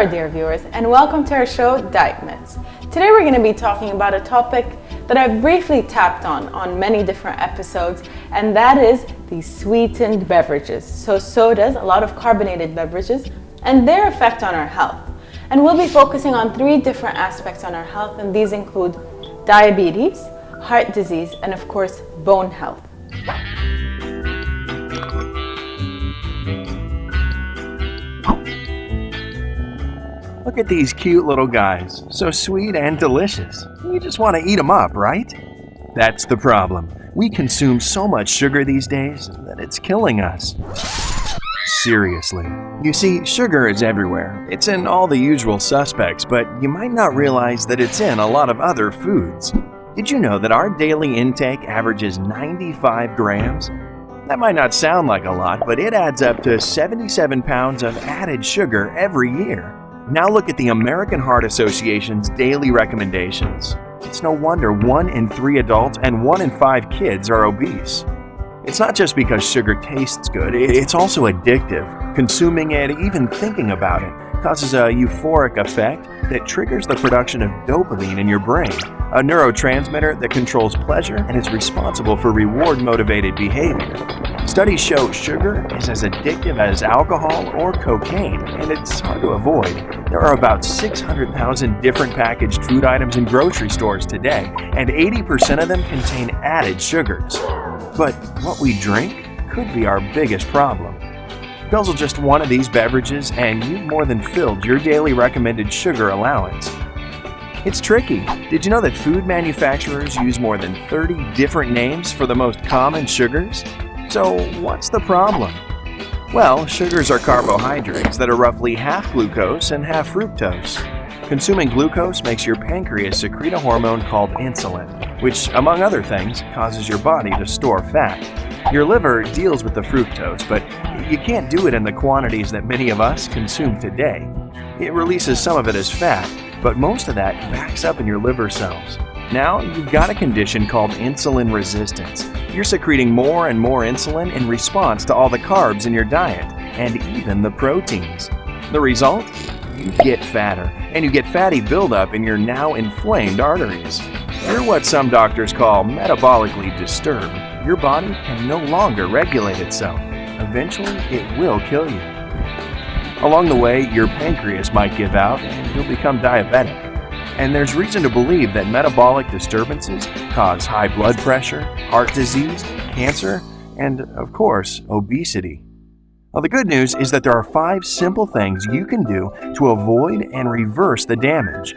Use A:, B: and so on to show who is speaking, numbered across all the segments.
A: our dear viewers, and welcome to our show, Diet Myths. Today we're going to be talking about a topic that I've briefly tapped on many different episodes, and that is the sweetened beverages. So sodas, a lot of carbonated beverages, and their effect on our health. And we'll be focusing on 3 different aspects on our health, and these include diabetes, heart disease, and of course, bone health.
B: Look at these cute little guys, so sweet and delicious. You just want to eat them up, right? That's the problem. We consume so much sugar these days that it's killing us. Seriously. You see, sugar is everywhere. It's in all the usual suspects, but you might not realize that it's in a lot of other foods. Did you know that our daily intake averages 95 grams? That might not sound like a lot, but it adds up to 77 pounds of added sugar every year. Now look at the American Heart Association's daily recommendations. It's no wonder 1 in 3 adults and 1 in 5 kids are obese. It's not just because sugar tastes good, it's also addictive. Consuming it, even thinking about it, causes a euphoric effect that triggers the production of dopamine in your brain, a neurotransmitter that controls pleasure and is responsible for reward-motivated behavior. Studies show sugar is as addictive as alcohol or cocaine, and it's hard to avoid. There are about 600,000 different packaged food items in grocery stores today, and 80% of them contain added sugars. But what we drink could be our biggest problem. Guzzle just one of these beverages and you've more than filled your daily recommended sugar allowance. It's tricky. Did you know that food manufacturers use more than 30 different names for the most common sugars? So what's the problem? Well, sugars are carbohydrates that are roughly half glucose and half fructose. Consuming glucose makes your pancreas secrete a hormone called insulin, which, among other things, causes your body to store fat. Your liver deals with the fructose, but you can't do it in the quantities that many of us consume today. It releases some of it as fat, but most of that backs up in your liver cells. Now, you've got a condition called insulin resistance. You're secreting more and more insulin in response to all the carbs in your diet, and even the proteins. The result? You get fatter, and you get fatty buildup in your now inflamed arteries. You're what some doctors call metabolically disturbed. Your body can no longer regulate itself. Eventually, it will kill you. Along the way, your pancreas might give out and you'll become diabetic. And there's reason to believe that metabolic disturbances cause high blood pressure, heart disease, cancer, and, of course, obesity. Well, the good news is that there are 5 simple things you can do to avoid and reverse the damage.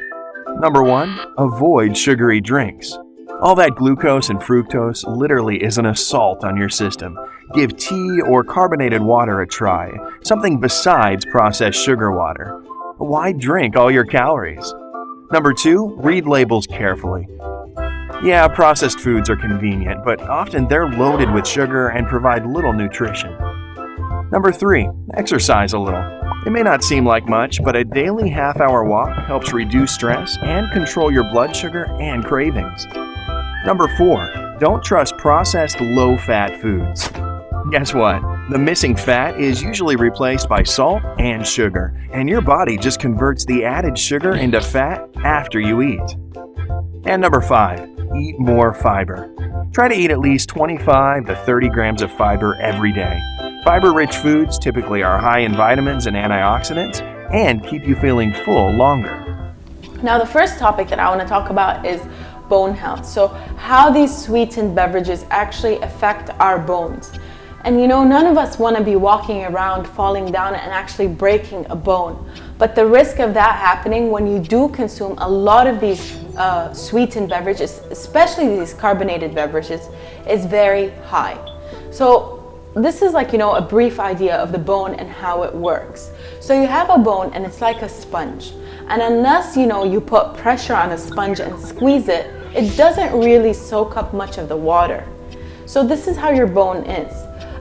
B: Number 1, avoid sugary drinks. All that glucose and fructose literally is an assault on your system. Give tea or carbonated water a try, something besides processed sugar water. Why drink all your calories? Number 2, read labels carefully. Yeah, processed foods are convenient, but often they're loaded with sugar and provide little nutrition. Number 3, exercise a little. It may not seem like much, but a daily half-hour walk helps reduce stress and control your blood sugar and cravings. Number 4, don't trust processed low-fat foods. Guess what? The missing fat is usually replaced by salt and sugar, and your body just converts the added sugar into fat after you eat. And number 5, eat more fiber. Try to eat at least 25 to 30 grams of fiber every day. Fiber-rich foods typically are high in vitamins and antioxidants and keep you feeling full longer.
A: Now, the first topic that I want to talk about is bone health. So how these sweetened beverages actually affect our bones. And you know, none of us want to be walking around falling down and actually breaking a bone. But the risk of that happening when you do consume a lot of these sweetened beverages, especially these carbonated beverages, is very high. So this is like, a brief idea of the bone and how it works. So you have a bone and it's like a sponge. And unless, you put pressure on a sponge and squeeze it, it doesn't really soak up much of the water. So this is how your bone is.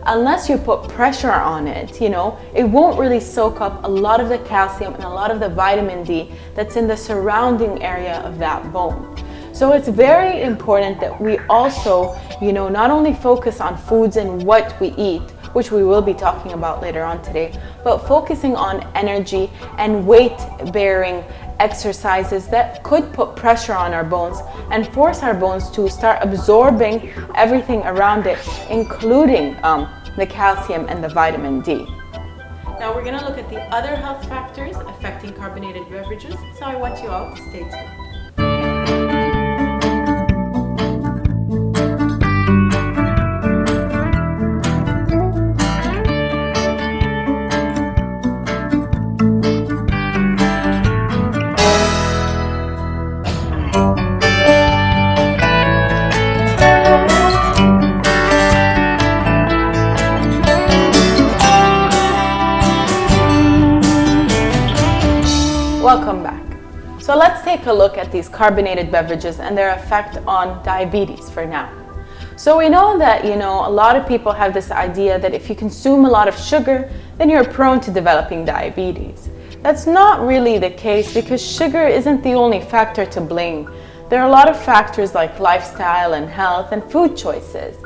A: Unless you put pressure on it, it won't really soak up a lot of the calcium and a lot of the vitamin D that's in the surrounding area of that bone. So it's very important that we also, not only focus on foods and what we eat, which we will be talking about later on today, but focusing on energy and weight-bearing exercises that could put pressure on our bones and force our bones to start absorbing everything around it, including the calcium and the vitamin D. Now we're going to look at the other health factors affecting carbonated beverages, so I want you all to stay tuned. Welcome back. So let's take a look at these carbonated beverages and their effect on diabetes for now. So we know that, a lot of people have this idea that if you consume a lot of sugar, then you're prone to developing diabetes. That's not really the case because sugar isn't the only factor to blame. There are a lot of factors like lifestyle and health and food choices.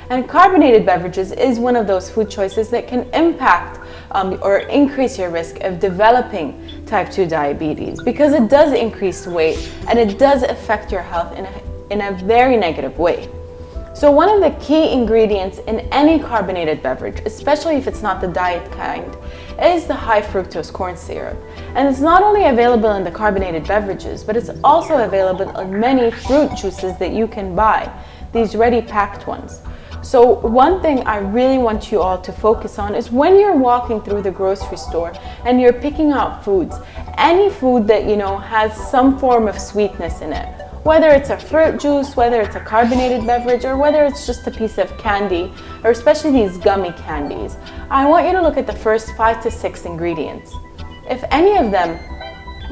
A: And carbonated beverages is one of those food choices that can impact or increase your risk of developing type 2 diabetes because it does increase weight and it does affect your health in a very negative way. So one of the key ingredients in any carbonated beverage, especially if it's not the diet kind, is the high fructose corn syrup. And it's not only available in the carbonated beverages, but it's also available in many fruit juices that you can buy, these ready packed ones. So one thing I really want you all to focus on is when you're walking through the grocery store and you're picking out foods, any food that has some form of sweetness in it, whether it's a fruit juice, whether it's a carbonated beverage, or whether it's just a piece of candy, or especially these gummy candies, I want you to look at the first 5 to 6 ingredients. If any of them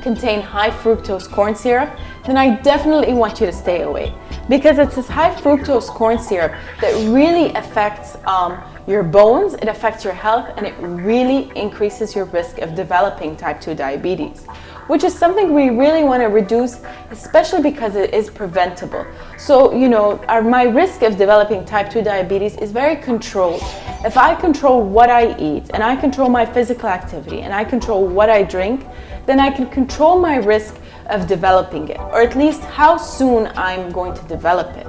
A: contain high fructose corn syrup, then I definitely want you to stay away because it's this high fructose corn syrup that really affects your bones, it affects your health, and it really increases your risk of developing type 2 diabetes, which is something we really want to reduce, especially because it is preventable. So, my risk of developing type 2 diabetes is very controlled. If I control what I eat and I control my physical activity and I control what I drink, then I can control my risk of developing it, or at least how soon I'm going to develop it.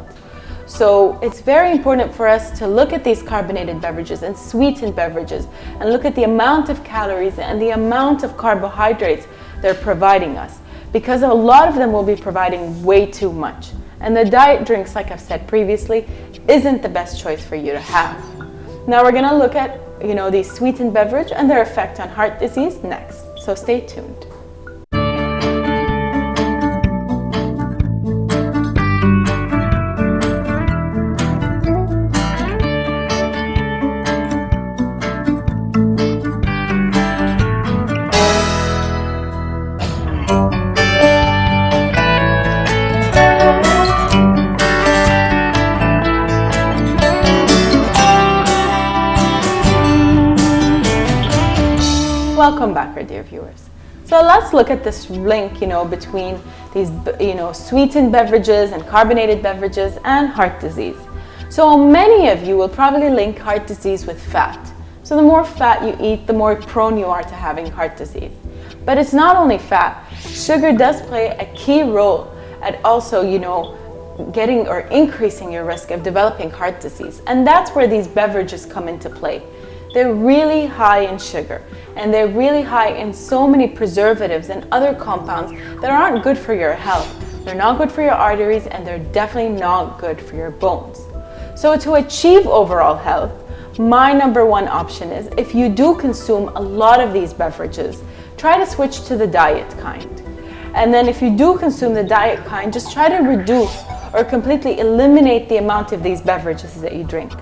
A: So it's very important for us to look at these carbonated beverages and sweetened beverages and look at the amount of calories and the amount of carbohydrates they're providing us, because a lot of them will be providing way too much. And the diet drinks, like I've said previously, isn't the best choice for you to have. Now we're gonna look at, these sweetened beverage and their effect on heart disease next. So stay tuned. Welcome back, our dear viewers. So let's look at this link, between these, sweetened beverages and carbonated beverages and heart disease. So many of you will probably link heart disease with fat. So the more fat you eat, the more prone you are to having heart disease. But it's not only fat. Sugar does play a key role at also, getting or increasing your risk of developing heart disease. And that's where these beverages come into play. They're really high in sugar, and they're really high in so many preservatives and other compounds that aren't good for your health. They're not good for your arteries, and they're definitely not good for your bones. So to achieve overall health, my number one option is, if you do consume a lot of these beverages, try to switch to the diet kind. And then if you do consume the diet kind, just try to reduce or completely eliminate the amount of these beverages that you drink.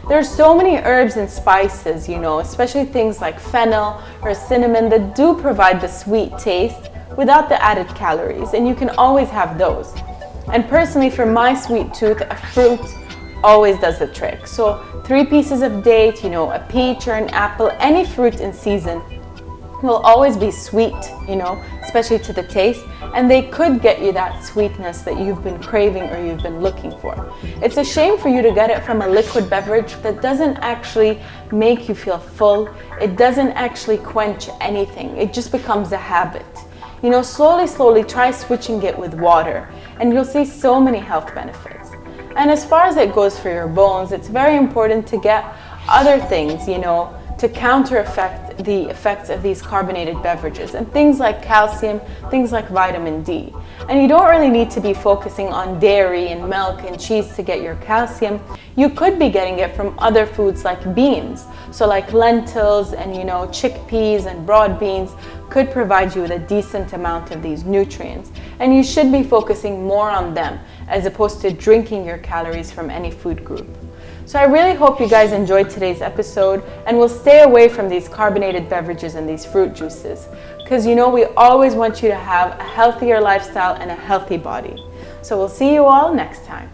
A: There are so many herbs and spices, especially things like fennel or cinnamon, that do provide the sweet taste without the added calories, and you can always have those. And personally, for my sweet tooth, a fruit always does the trick. So 3 pieces of date, a peach or an apple, any fruit in season will always be sweet, especially to the taste, and they could get you that sweetness that you've been craving or you've been looking for. It's a shame for you to get it from a liquid beverage that doesn't actually make you feel full. It doesn't actually quench anything. It just becomes a habit. You know, slowly try switching it with water, and you'll see so many health benefits. And as far as it goes for your bones, it's very important to get other things, you know, to counter the effects of these carbonated beverages, and things like calcium, things like vitamin D. And you don't really need to be focusing on dairy and milk and cheese to get your calcium. You could be getting it from other foods like beans. So like lentils and, you know, chickpeas and broad beans could provide you with a decent amount of these nutrients. And you should be focusing more on them as opposed to drinking your calories from any food group. So I really hope you guys enjoyed today's episode and will stay away from these carbonated beverages and these fruit juices, because you know we always want you to have a healthier lifestyle and a healthy body. So we'll see you all next time.